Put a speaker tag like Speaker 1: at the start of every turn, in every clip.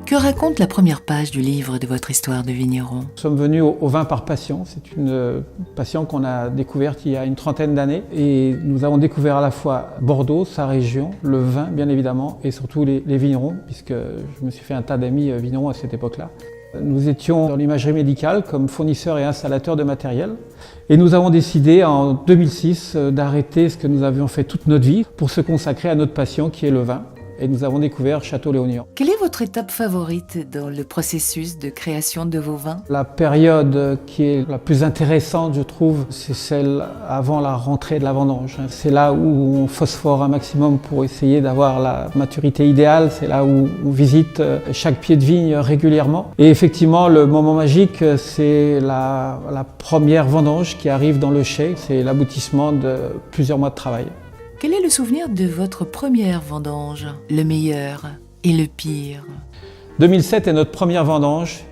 Speaker 1: Que raconte la première page du livre de votre histoire de vigneron?
Speaker 2: Nous sommes venus au vin par passion. C'est une passion qu'on a découverte il y a une trentaine d'années. Et nous avons découvert à la fois Bordeaux, sa région, le vin bien évidemment, et surtout les vignerons, puisque je me suis fait un tas d'amis vignerons à cette époque-là. Nous étions dans l'imagerie médicale comme fournisseurs et installateurs de matériel. Et nous avons décidé en 2006 d'arrêter ce que nous avions fait toute notre vie pour se consacrer à notre passion qui est le vin. Et nous avons découvert Château-Léognan.
Speaker 1: Quelle est votre étape favorite dans le processus de création de vos vins?
Speaker 2: La période qui est la plus intéressante, je trouve, c'est celle avant la rentrée de la vendange. C'est là où on phosphore un maximum pour essayer d'avoir la maturité idéale. C'est là où on visite chaque pied de vigne régulièrement. Et effectivement, le moment magique, c'est la première vendange qui arrive dans le chai. C'est l'aboutissement de plusieurs mois de travail.
Speaker 1: Quel est le souvenir de votre première vendange? Le meilleur et le pire?
Speaker 2: 2007 est notre première vendange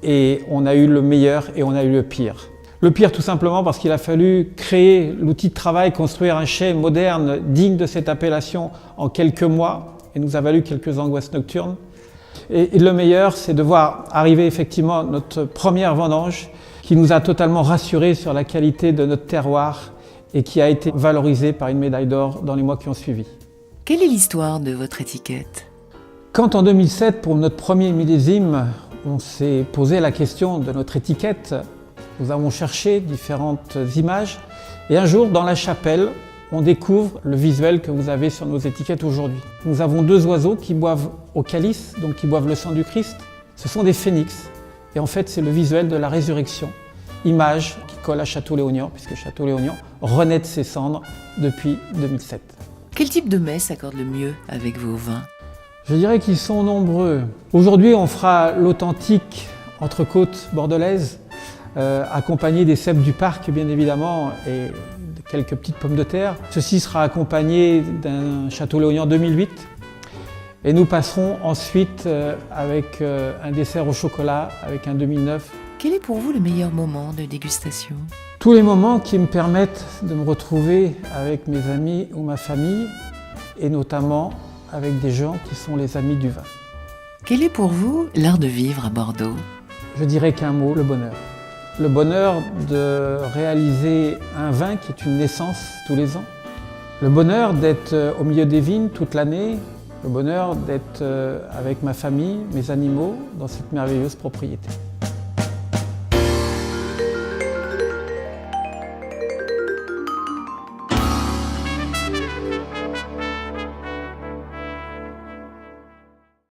Speaker 2: et on a eu le meilleur et on a eu le pire. Le pire tout simplement parce qu'il a fallu créer l'outil de travail, construire un chai moderne digne de cette appellation en quelques mois et nous a valu quelques angoisses nocturnes. Et le meilleur, c'est de voir arriver effectivement notre première vendange qui nous a totalement rassurés sur la qualité de notre terroir et qui a été valorisé par une médaille d'or dans les mois qui ont suivi.
Speaker 1: Quelle est l'histoire de votre étiquette?
Speaker 2: Quand en 2007, pour notre premier millésime, on s'est posé la question de notre étiquette, nous avons cherché différentes images et un jour, dans la chapelle, on découvre le visuel que vous avez sur nos étiquettes aujourd'hui. Nous avons deux oiseaux qui boivent au calice, donc qui boivent le sang du Christ. Ce sont des phénix et en fait, c'est le visuel de la résurrection. Image qui colle à Château-Léognan, puisque Château-Léognan renaît de ses cendres depuis 2007.
Speaker 1: Quel type de mets s'accorde le mieux avec vos vins?
Speaker 2: Je dirais qu'ils sont nombreux. Aujourd'hui, on fera l'authentique entrecôte bordelaise, accompagné des cèpes du parc, bien évidemment, et de quelques petites pommes de terre. Ceci sera accompagné d'un Château-Léognan 2008. Et nous passerons ensuite avec un dessert au chocolat, avec un 2009.
Speaker 1: Quel est pour vous le meilleur moment de dégustation?
Speaker 2: Tous les moments qui me permettent de me retrouver avec mes amis ou ma famille, et notamment avec des gens qui sont les amis du vin.
Speaker 1: Quel est pour vous l'art de vivre à Bordeaux?
Speaker 2: Je dirais qu'un mot, le bonheur. Le bonheur de réaliser un vin qui est une naissance tous les ans. Le bonheur d'être au milieu des vignes toute l'année. Le bonheur d'être avec ma famille, mes animaux, dans cette merveilleuse propriété.